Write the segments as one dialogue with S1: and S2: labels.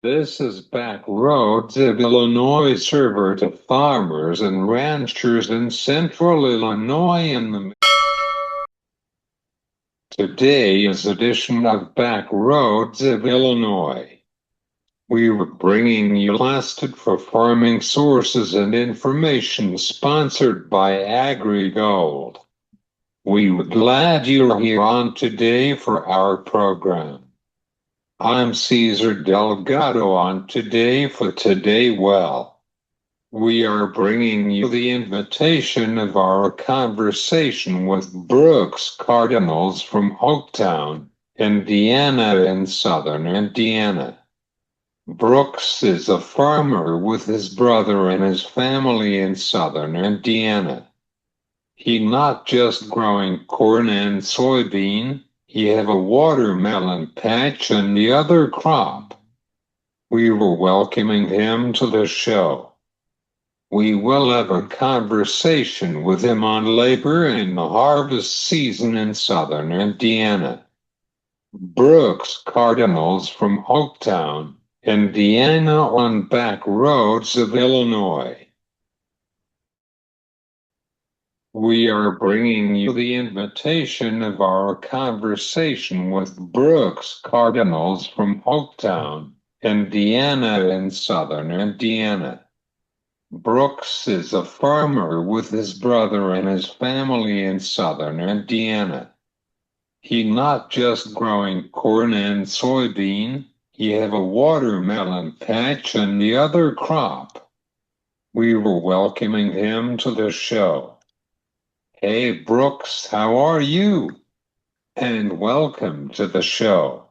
S1: This is Back Roads of Illinois, server to farmers and ranchers in central Illinois and today's edition of Back Roads of Illinois. We were bringing you lasted for farming sources and information sponsored by AgriGold. We're glad you're here on today for our program. I'm Cesar Delgado on Today for Today Well. We are bringing you the invitation of our conversation with Brooks Cardinals from Oaktown, Indiana in southern Indiana. Brooks is a farmer with his brother and his family in southern Indiana. He not just growing corn and soybean, he have a watermelon patch and the other crop. We were welcoming him to the show. We will have a conversation with him on labor and the harvest season in southern Indiana. Brooks Cardinals from Oaktown, Indiana on Back Roads of Illinois. We are bringing you the invitation of our conversation with Brooks Cardinals from Oaktown, Indiana in southern Indiana. Brooks is a farmer with his brother and his family in southern Indiana. He not just growing corn and soybean, he have a watermelon patch and the other crop. We were welcoming him to the show. Hey Brooks, how are you? And welcome to the show.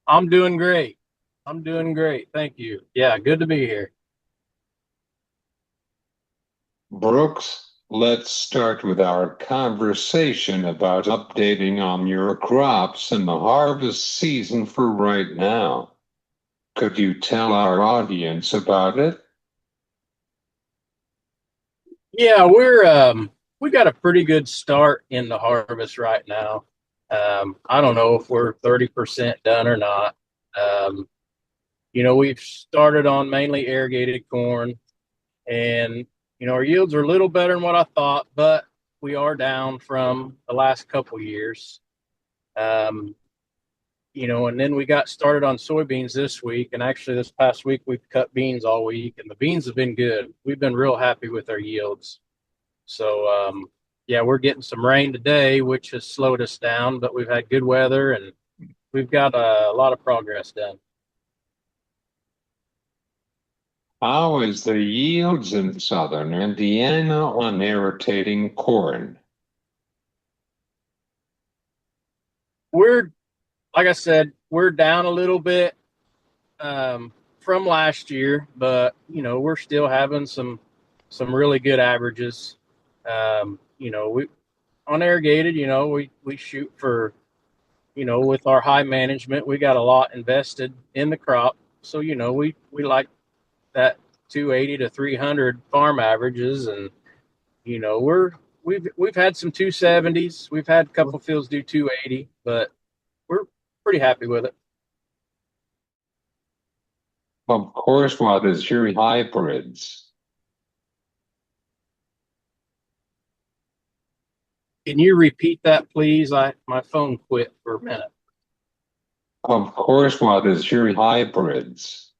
S2: I'm doing great. I'm doing great. Thank you. Yeah, good to be here.
S1: Brooks, let's start with our conversation about updating on your crops and the harvest season for right now. Could you tell our audience about it?
S2: Yeah, we got a pretty good start in the harvest right now. I don't know if we're 30% done or not. Um, we've started on mainly irrigated corn, and our yields are a little better than what I thought, but we are down from the last couple years. Um, and then we got started on soybeans this week. And actually, this past week, we've cut beans all week, and the beans have been good. We've been real happy with our yields. So, yeah, we're getting some rain today, which has slowed us down, but we've had good weather and we've got a lot of progress done.
S1: How is the yields in southern Indiana on irrigating corn?
S2: We're, like I said, we're down a little bit from last year, but we're still having some really good averages. We on irrigated, we shoot for, with our high management, we got a lot invested in the crop. So, we like that 280 to 300 farm averages. And, we've had some 270s. We've had a couple fields do 280, but we're pretty happy with it.
S1: Of course, what is your hybrids?
S2: Can you repeat that, please? My phone quit for a minute.
S1: Of course, what is your hybrids?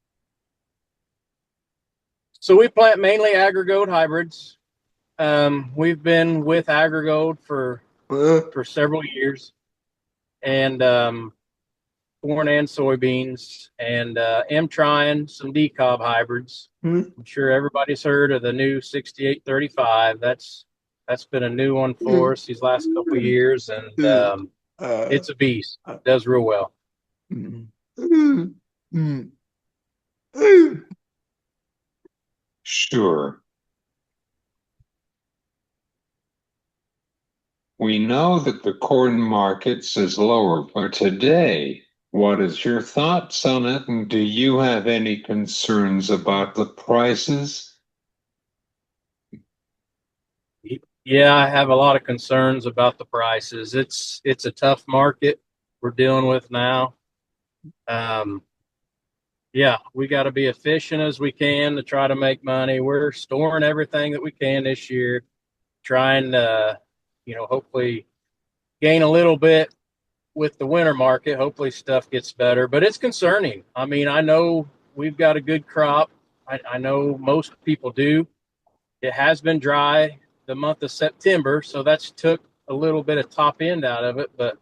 S2: So we plant mainly AgriGold hybrids. We've been with AgriGold for several years, and corn and soybeans, and am trying some decob hybrids. I'm sure everybody's heard of the new 6835. That's been a new one for us these last couple of years, and it's a beast. It does real well.
S1: Sure. We know that the corn markets is lower for today. What is your thoughts on it, and do you have any concerns about the prices?
S2: Yeah, I have a lot of concerns about the prices. It's a tough market we're dealing with now. Um, yeah, we got to be efficient as we can to try to make money. We're storing everything that we can this year, trying to, hopefully gain a little bit with the winter market. Hopefully stuff gets better, but it's concerning. I mean, I know we've got a good crop. I know most people do. It has been dry the month of September, so that's took a little bit of top end out of it, but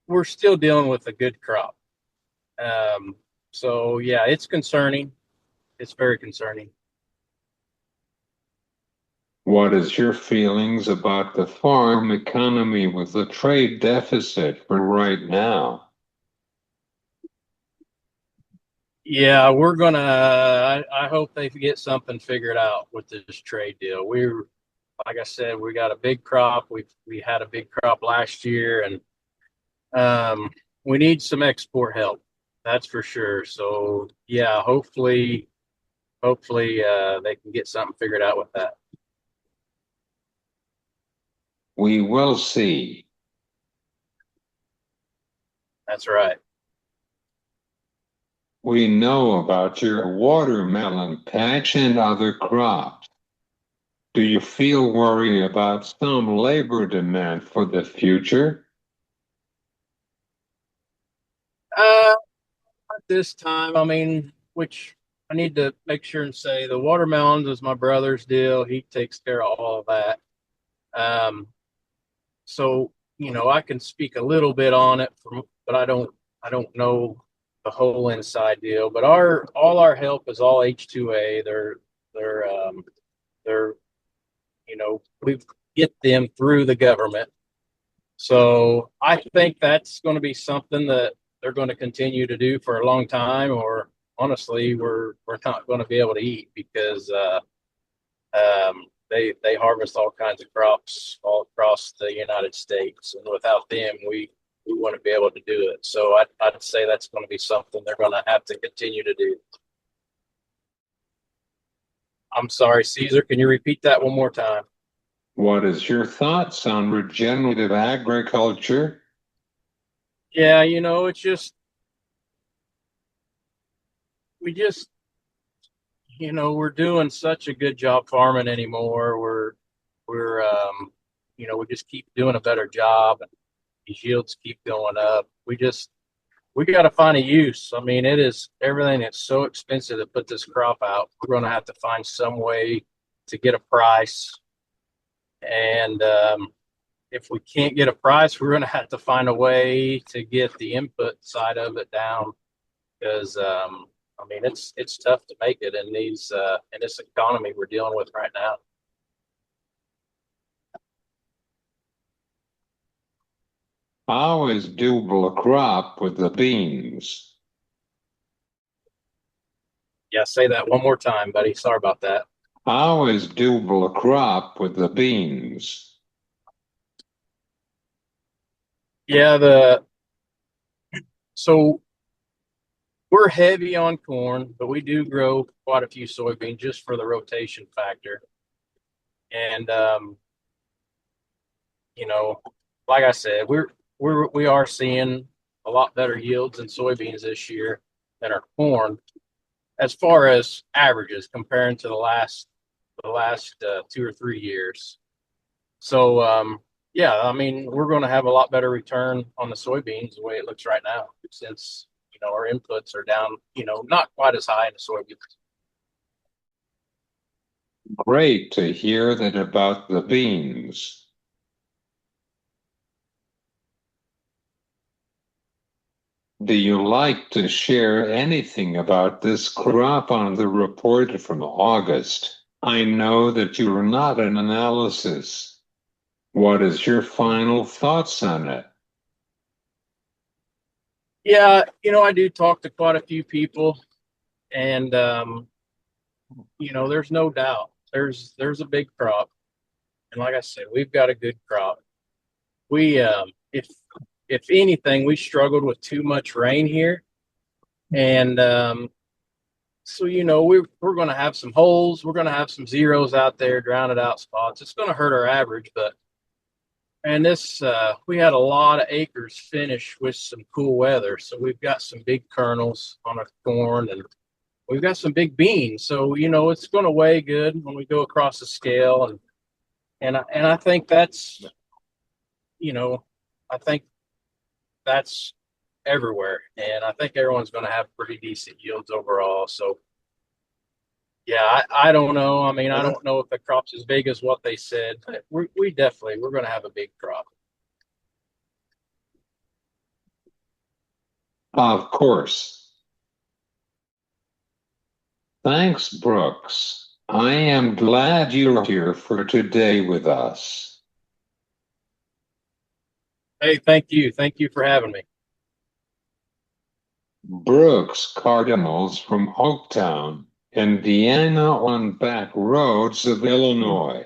S2: we're still dealing with a good crop. Um, so yeah, it's concerning. It's very concerning.
S1: What is your feelings about the farm economy with the trade deficit for right now?
S2: Yeah, we're gonna. I hope they get something figured out with this trade deal. Like I said, we got a big crop. We had a big crop last year, and we need some export help. That's for sure. So yeah, hopefully they can get something figured out with that.
S1: We will see.
S2: That's right.
S1: We know about your watermelon patch and other crops. Do you feel worried about some labor demand for the future?
S2: Uh, at this time, I mean, which I need to make sure and say the watermelons is my brother's deal. He takes care of all of that. Um, so I can speak a little bit on it, but I don't know the whole inside deal. But all our help is all H2A. They're we get them through the government. So I think that's going to be something that they're going to continue to do for a long time. Or honestly, we're not going to be able to eat because they harvest all kinds of crops all across the United States, and without them, we wouldn't be able to do it. So I'd say that's going to be something they're going to have to continue to do. I'm sorry, Caesar. Can you repeat that one more time?
S1: What is your thoughts on regenerative agriculture?
S2: Yeah, it's just we just we're doing such a good job farming anymore. We're we just keep doing a better job, and these yields keep going up. We got to find a use. I mean, it is everything. It's so expensive to put this crop out. We're going to have to find some way to get a price. And if we can't get a price, we're going to have to find a way to get the input side of it down because I mean it's tough to make it in this economy we're dealing with right now.
S1: How is double a crop with the beans?
S2: Yeah, say that one more time, buddy. Sorry about that.
S1: How is double a crop with the beans?
S2: Yeah, the so we're heavy on corn, but we do grow quite a few soybeans just for the rotation factor. And you know, like I said, we are seeing a lot better yields in soybeans this year than our corn as far as averages comparing to the last 2 or 3 years. So yeah, I mean we're going to have a lot better return on the soybeans the way it looks right now since our inputs are down, not quite as high in the soybeans.
S1: Great to hear that about the beans. Do you like to share anything about this crop on the report from August? I know that you are not an analysis. What is your final thoughts on it?
S2: Yeah, I do talk to quite a few people, and there's no doubt there's a big crop, and like I said, we've got a good crop. We if anything, we struggled with too much rain here, and so we're going to have some holes, we're going to have some zeros out there, drowned out spots. It's going to hurt our average, but And this, we had a lot of acres finished with some cool weather. So we've got some big kernels on our corn and we've got some big beans. So, it's going to weigh good when we go across the scale. And I think you know, I think that's everywhere. And I think everyone's going to have pretty decent yields overall. So, yeah, I don't know. I mean, I don't know if the crop's as big as what they said, but we're going to have a big crop.
S1: Of course. Thanks, Brooks. I am glad you're here for today with us.
S2: Hey, thank you. Thank you for having me.
S1: Brooks Cardinals from Oaktown, Indiana on back roads of Illinois.